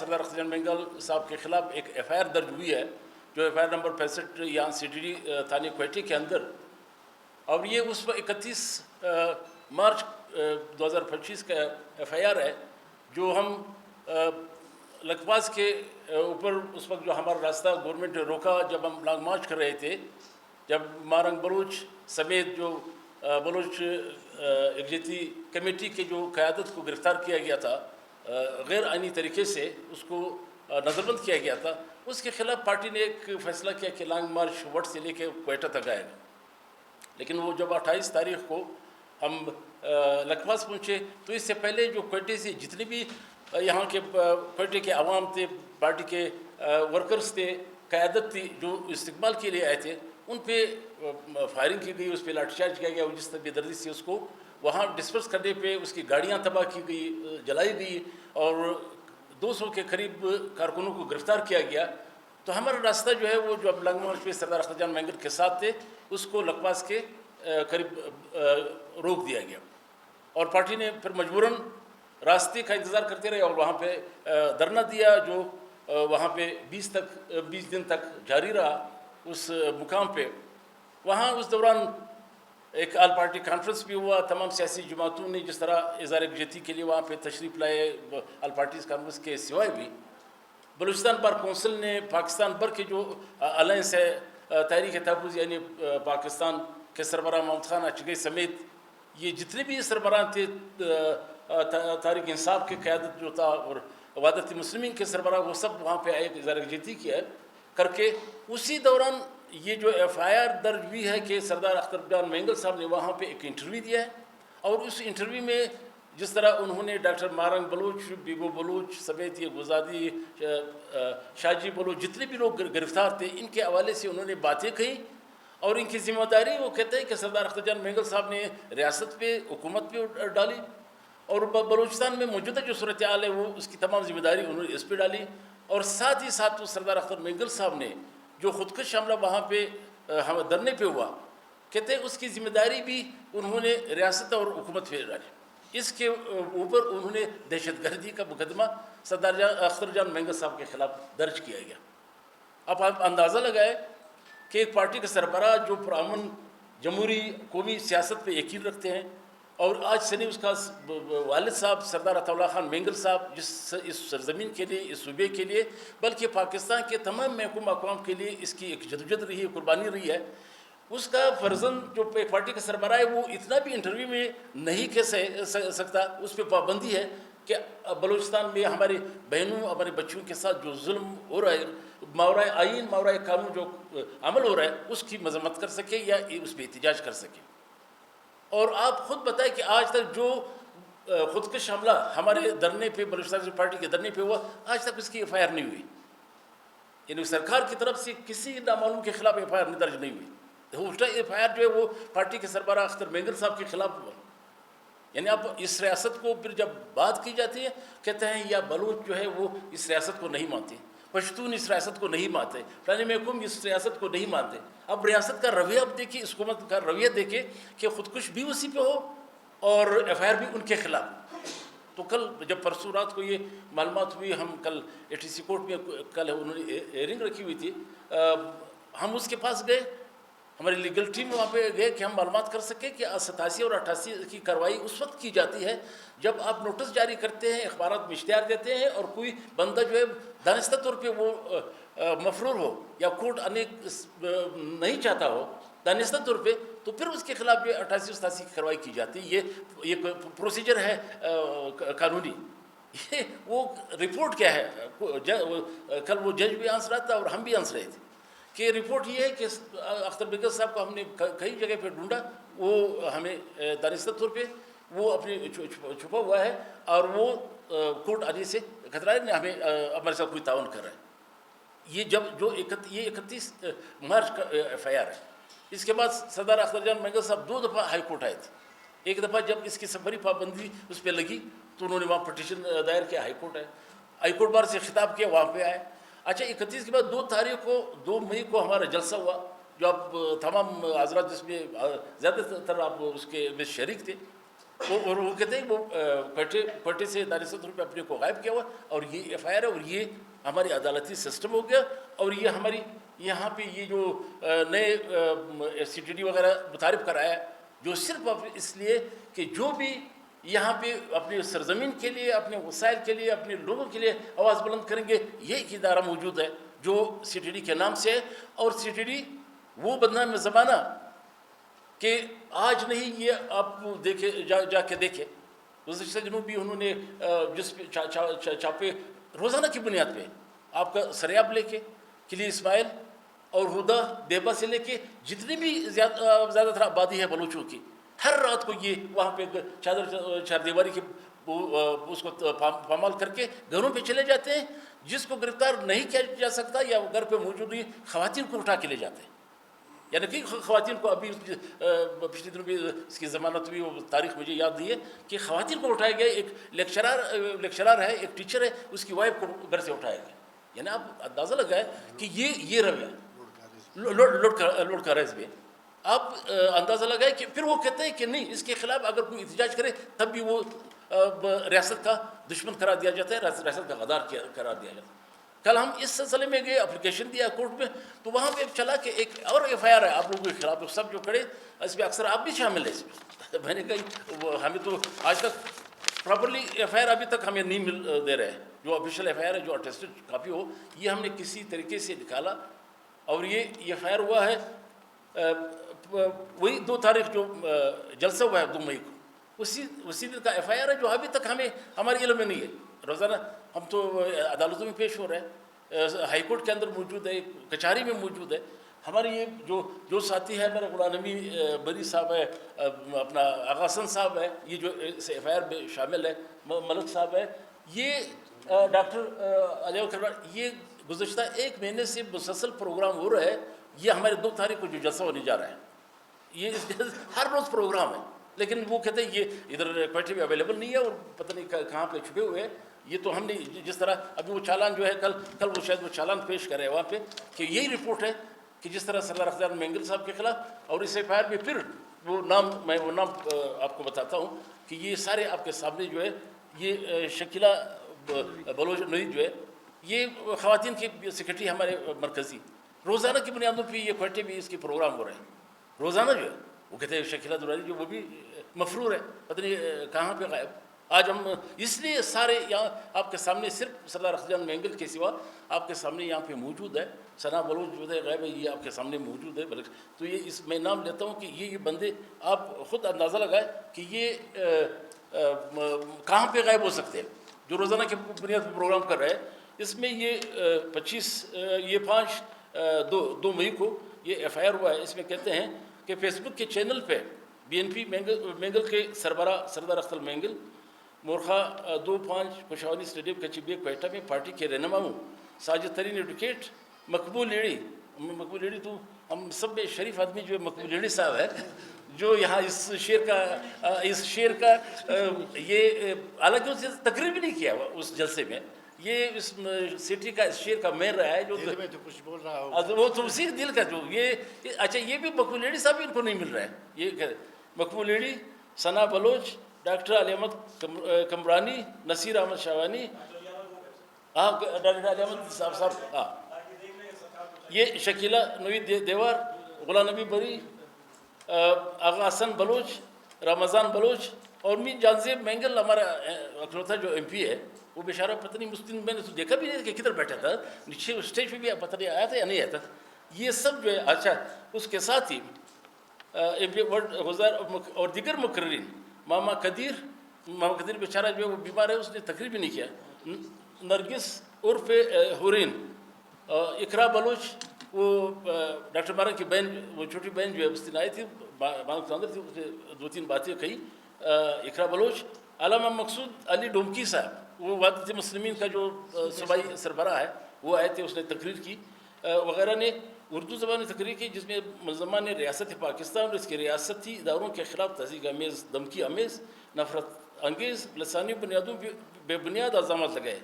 سردار اختر جان مینگل صاحب کے خلاف ایک ایف آئی آر درج ہوئی ہے، جو ایف آئی آر نمبر 65 یہاں سی ٹی ڈی تھانے کوئٹہ کے اندر، اور یہ اس پر 31 مارچ 2025 کا ایف آئی آر ہے، جو ہم لکھپاس کے اوپر اس وقت جو ہمارا راستہ گورنمنٹ نے روکا جب ہم لانگ مارچ کر رہے تھے، جب مارنگ بلوچ سمیت جو بلوچ یکجہتی کمیٹی کے جو قیادت کو گرفتار کیا گیا تھا غیر آئینی طریقے سے، اس کو نظر بند کیا گیا تھا، اس کے خلاف پارٹی نے ایک فیصلہ کیا کہ لانگ مارچ وٹ سے لے کے کوئٹہ تک آئے گا۔ لیکن وہ جب 28 تاریخ کو ہم لکھپاس پہنچے تو اس سے پہلے جو کوئٹہ سے جتنے بھی یہاں کے کوئٹہ کے عوام تھے، پارٹی کے ورکرز تھے، قیادت تھی، جو استقبال کے لیے آئے تھے، ان پہ فائرنگ کی گئی، اس پہ لاٹھی چارج کیا گیا، جس بے دردی سے اس کو وہاں ڈسپرس کرنے پہ اس کی گاڑیاں تباہ کی گئی، جلائی گئی، اور 200 کے قریب کارکنوں کو گرفتار کیا گیا۔ تو ہمارا راستہ جو ہے وہ جو اب لانگ مارچ پہ سردار اختر جان مینگل کے ساتھ تھے، اس کو لکھپاس کے قریب روک دیا گیا، اور پارٹی نے پھر مجبوراً راستے کا انتظار کرتے رہے اور وہاں پہ دھرنا دیا، جو وہاں پہ 20 دن تک جاری رہا اس مقام پہ۔ وہاں اس دوران ایک آل پارٹی کانفرنس بھی ہوا، تمام سیاسی جماعتوں نے جس طرح اظہار یکجہتی کے لیے وہاں پہ تشریف لائے، آل پارٹیز کانفرنس کے سوائے بھی بلوچستان بار کونسل نے پاکستان بھر کے جو الائنس ہے تحریک تحفظ، یعنی پاکستان کے سربراہ محمد خان اچگئی سمیت یہ جتنے بھی سربراہ تھے، تحریک انصاف کی قیادت جو تھا اور وحدت مسلمین کے سربراہ، وہ سب وہاں پہ آئے، اظہار یکجہتی کیا کر کے۔ اسی دوران یہ جو ایف آئی آر درج ہوئی ہے کہ سردار اختر جان مینگل صاحب نے وہاں پہ ایک انٹرویو دیا ہے، اور اس انٹرویو میں جس طرح انہوں نے doctor morning Baloch, Bigo Baloch سمیت یہ گزادی شاجی بلوچ جتنے بھی لوگ گرفتار تھے، ان کے حوالے سے انہوں نے باتیں کہیں، اور ان کی ذمہ داری وہ کہتے ہیں کہ سردار اختر جان مینگل صاحب نے ریاست پہ، حکومت پہ ڈالی، اور بلوچستان میں موجودہ جو صورتحال ہے وہ اس کی تمام ذمہ داری انہوں نے اس پہ ڈالی، اور ساتھ ہی ساتھ وہ سردار اختر مینگل صاحب نے جو خودکش حملہ وہاں پہ دھرنے پہ ہوا، کہتے ہیں اس کی ذمہ داری بھی انہوں نے ریاست اور حکومت پہ ڈالی۔ اس کے اوپر انہوں نے دہشت گردی کا مقدمہ سردار اختر جان مینگل صاحب کے خلاف درج کیا گیا۔ اب آپ اندازہ لگائے کہ ایک پارٹی کے سربراہ جو پرامن جمہوری قومی سیاست پہ یقین رکھتے ہیں، اور آج سنی اس کا والد صاحب سردار عطا اللہ خان مینگل صاحب، جس اس سرزمین کے لیے، اس صوبے کے لیے، بلکہ پاکستان کے تمام محکوم اقوام کے لیے اس کی ایک جدوجہد رہی ہے، قربانی رہی ہے، اس کا فرزند جو ایک پارٹی کا سربراہ ہے وہ اتنا بھی انٹرویو میں نہیں کہہ سکتا، اس پہ پابندی ہے کہ بلوچستان میں ہمارے بہنوں، ہمارے بچوں کے ساتھ جو ظلم ہو رہا ہے، ماورائے آئین، ماورائے قانون جو عمل ہو رہا ہے، اس کی مذمت کر سکے یا اس پہ احتجاج کر سکے۔ اور آپ خود بتائیں کہ آج تک جو خودکش حملہ ہمارے دھرنے پہ، بلوچستان پارٹی کے دھرنے پہ ہوا، آج تک اس کی ایف آئی آر نہیں ہوئی، یعنی سرکار کی طرف سے کسی نامعلوم کے خلاف ایف آئی آر درج نہیں ہوئی۔ الٹا ایف آئی آر جو ہے وہ پارٹی کے سربراہ اختر مینگل صاحب کے خلاف ہوا۔ یعنی اب اس ریاست کو پھر جب بات کی جاتی ہے، کہتے ہیں یا بلوچ جو ہے وہ اس ریاست کو نہیں مانتے، پشتون اس ریاست کو نہیں مانتے، فلاں محکوم اس ریاست کو نہیں مانتے۔ اب ریاست کا رویہ اب دیکھیے، اس حکومت کا رویہ دیکھیں کہ خودکش بھی اسی پہ ہو اور ایف آئی آر بھی ان کے خلاف۔ تو کل جب پرسوں رات کو یہ معلومات ہوئی، ہم کل اے ٹی سی کورٹ میں کل انہوں نے ہیئرنگ رکھی ہوئی تھی، ہم اس کے پاس گئے، ہماری لیگل ٹیم وہاں پہ گئے کہ ہم معلومات کر سکیں کہ 87 اور 88 کی کارروائی اس وقت کی جاتی ہے جب آپ نوٹس جاری کرتے ہیں، اخبارات میں اشتہار دیتے ہیں، اور کوئی بندہ جو ہے دانستہ طور پہ وہ مفرور ہو یا کورٹ آنے نہیں چاہتا ہو دانستہ طور پہ، تو پھر اس کے خلاف یہ 88 کی کارروائی کی جاتی ہے۔ یہ پروسیجر ہے قانونی۔ یہ وہ رپورٹ کیا ہے، کل وہ جج بھی ہنس رہا تھا اور ہم بھی ہنس رہے تھے کہ رپورٹ یہ ہے کہ اختر مینگل صاحب کو ہم نے کئی جگہ پہ ڈھونڈا، وہ ہمیں دانستہ طور پہ وہ اپنے چھپا ہوا ہے، اور وہ کورٹ آنے سے خطرہ ہے، ہمیں ہمارے ساتھ کوئی تعاون کر رہا ہے۔ یہ جب جو یہ 31 مارچ کا ایف آئی آر ہے۔ اس کے بعد سردار اختر جان مینگل صاحب 2 دفعہ ہائی کورٹ آئے تھے۔ ایک دفعہ جب اس کی سفری پابندی اس پہ لگی تو انہوں نے وہاں پٹیشن دائر کیا، ہائی کورٹ آئے، ہائی کورٹ بار سے خطاب کیا، وہاں پہ آئے۔ اچھا 31 کے بعد 2 مئی کو ہمارا جلسہ ہوا، جو آپ تمام حضرات جس میں زیادہ تر آپ اس کے میں شریک تھے۔ اور وہ کہتے ہیں وہ کوئٹے سے دانشور روپے اپنے کو غائب کیا ہوا، اور یہ ایف آئی آر ہے، اور یہ ہماری عدالتی سسٹم ہو گیا، اور یہ ہماری یہاں پہ یہ جو نئے سی ٹی ڈی وغیرہ متعارف کرایا ہے، جو صرف اس لیے کہ جو بھی یہاں پہ اپنی سرزمین کے لیے، اپنے وسائل کے لیے، اپنے لوگوں کے لیے آواز بلند کریں گے، یہ ایک ادارہ موجود ہے جو سی ٹی ڈی کے نام سے ہے۔ اور سی ٹی ڈی وہ بدنام زمانہ کہ آج نہیں، یہ آپ دیکھے جا کے دیکھیں، گزشتہ دنوں بھی انہوں نے جس پہ چھاپے روزانہ کی بنیاد پہ آپ کا سریاب لے کے کلی اسماعیل اور ہدا بیبا سے لے کے جتنی بھی زیادہ تر آبادی ہے بلوچوں کی، ہر رات کو یہ وہاں پہ چار دیواری کی اس کو پامال کر کے گھروں پہ چلے جاتے ہیں، جس کو گرفتار نہیں کیا جا سکتا یا گھر پہ موجود نہیں، خواتین کو اٹھا کے لے جاتے ہیں۔ یعنی کہ خواتین کو ابھی پچھلے دنوں بھی اس کی ضمانت ہوئی، وہ تاریخ مجھے یاد نہیں ہے کہ خواتین کو اٹھایا گیا، ایک لیکچرار ہے، ایک ٹیچر ہے، اس کی وائف کو گھر سے اٹھایا گیا۔ یعنی آپ اندازہ لگائیں کہ یہ رویہ لوٹ کا ریز بھی، آپ اندازہ لگائیں کہ پھر وہ کہتے ہیں کہ نہیں، اس کے خلاف اگر کوئی احتجاج کرے تب بھی وہ ریاست کا دشمن قرار دیا جاتا ہے، ریاست کا غدار قرار دیا جاتا ہے۔ کل ہم اس سلسلے میں گئے، اپلیکیشن دیا کورٹ میں، تو وہاں پہ چلا کہ ایک اور ایف آئی آر ہے آپ لوگوں کے خلاف، سب جو کھڑے اس میں اکثر آپ بھی شامل ہیں اس میں۔ میں نے کہا ہمیں تو آج تک پراپرلی ایف آئی آر ابھی تک ہمیں نہیں مل دے رہے ہیں، جو آفیشیل ایف آئی آر ہے، جو اٹیسٹڈ کاپی ہو، یہ ہم نے کسی طریقے سے نکالا، اور یہ ایف آئی آر ہوا ہے وہی 2 تاریخ جو جلسہ ہوا ہے 2 مئی کو، اسی دن کا ایف آئی آر ہے، جو ابھی تک ہمارے علم میں نہیں ہے۔ روزانہ ہم تو عدالتوں میں پیش ہو رہے ہیں، ہائی کورٹ کے اندر موجود ہے، کچہری میں موجود ہے۔ ہمارے یہ جو ساتھی ہے، میرا غلام نبی بری صاحب ہے، اپنا آغا حسن صاحب ہے، یہ جو اس ایف آئی آر میں شامل ہے، ملک صاحب ہے، یہ ڈاکٹر علیہ کربار، یہ گزشتہ 1 مہینے سے مسلسل پروگرام ہو رہا ہے۔ یہ ہمارے 2 تاریخ کو جو جلسہ ہونے جا رہا ہے، یہ ہر روز پروگرام ہے، لیکن وہ کہتے ہیں یہ ادھر کوئٹے میں اویلیبل نہیں ہے، اور پتہ نہیں کہاں پہ چھپے ہوئے ہیں۔ یہ تو ہم نے جس طرح ابھی وہ چالان جو ہے کل وہ شاید وہ چالان پیش کرے وہاں پہ، کہ یہی رپورٹ ہے کہ جس طرح سردار اخزان مینگل صاحب کے خلاف، اور اس ایف آئی آر میں پھر وہ نام آپ کو بتاتا ہوں کہ یہ سارے آپ کے سامنے جو ہے، یہ شکیلہ بلوچ نوید جو ہے، یہ خواتین کی سیکرٹری ہمارے مرکزی، روزانہ کی بنیادوں پہ یہ کوئٹے بھی اس کے پروگرام ہو رہے ہیں، روزانہ جو ہے۔ وہ کہتے ہیں شکیلہ دراری جو وہ بھی مفرور ہے، پتہ نہیں کہاں پہ غائب۔ آج ہم اس لیے سارے یہاں آپ کے سامنے، صرف سردار اخزان مینگل کے سوا آپ کے سامنے یہاں پہ موجود ہے، ثنا بلوچ جو ہے غائب ہے، یہ آپ کے سامنے موجود ہے۔ تو یہ میں نام لیتا ہوں کہ یہ بندے آپ خود اندازہ لگائیں کہ یہ کہاں پہ غائب ہو سکتے ہیں، جو روزانہ کے بنیاد پہ پروگرام کر رہے ہیں۔ اس میں یہ 2 مئی کو یہ ایف آئی آر ہوا ہے۔ اس میں کہتے ہیں کہ فیس بک کے چینل پہ بی این پی مینگل کے سربراہ سردار اختر مینگل مورخہ 2-5 پشاوری اسٹیڈیم کچی بیگ کوئٹہ میں پارٹی کے رہنماؤں ساجد ترین ایڈوکیٹ مقبول لیڑی تو ہم سب میں شریف آدمی جو مقبول لیڑی صاحب ہے، جو یہاں اس شعر کا یہ حالانکہ اس نے تقریر بھی نہیں کیا اس جلسے میں، یہ اس سٹی کا اس شعر کا مین رہا ہے، جو دل میں تو کچھ بول رہا ہو، وہ تو اسی دل کا جو یہ اچھا، یہ بھی مقبول لیڑی صاحب ان کو نہیں مل رہا ہے۔ یہ مقبول لیڑی، ثنا بلوچ، ڈاکٹر علی احمد کمرانی، نصیر احمد شاوانی، ڈاکٹر علی احمد صاحب، یہ شکیلہ نوید دیوار، غلام نبی بری، آغا حسن بلوچ، رمضان بلوچ، اور مین جانزیب مینگل ہمارا اکلوتا جو ایم پی ہے، وہ بیچارہ پتہ نہیں مسلم، میں نے تو دیکھا بھی نہیں کہ کدھر بیٹھا تھا، نیچے اسٹیج پہ بھی پتہ نہیں آیا تھا یا نہیں آیا تھا۔ یہ سب جو ہے اچھا، اس کے ساتھ ہی ایم پی غزار اور دیگر مقررین، ماما قدیر بیچارہ جو ہے وہ بیمار ہے، اس نے تقریر بھی نہیں کیا، نرگس عرف حورین، اقرا بلوچ، وہ ڈاکٹر مارا کی بہن، وہ چھوٹی بہن جو ہے اس دن آئی تھی، بانک کے اندر تھی، اس نے 2-3 باتیں کہی۔ اقرا بلوچ، علامہ مقصود علی ڈومکی صاحب، وہ وحدت مسلمین کا جو صوبائی سربراہ ہے، وہ آئے تھے، اس نے تقریر کی وغیرہ نے اردو زبان میں تقریر کی، جس میں منظمہ نے ریاست پاکستان اور اس کے ریاستی اداروں کے خلاف تہذیب آمیز، دھمکی آمیز، نفرت انگیز لسانی بنیادوں بے بنیاد الزامات لگائے۔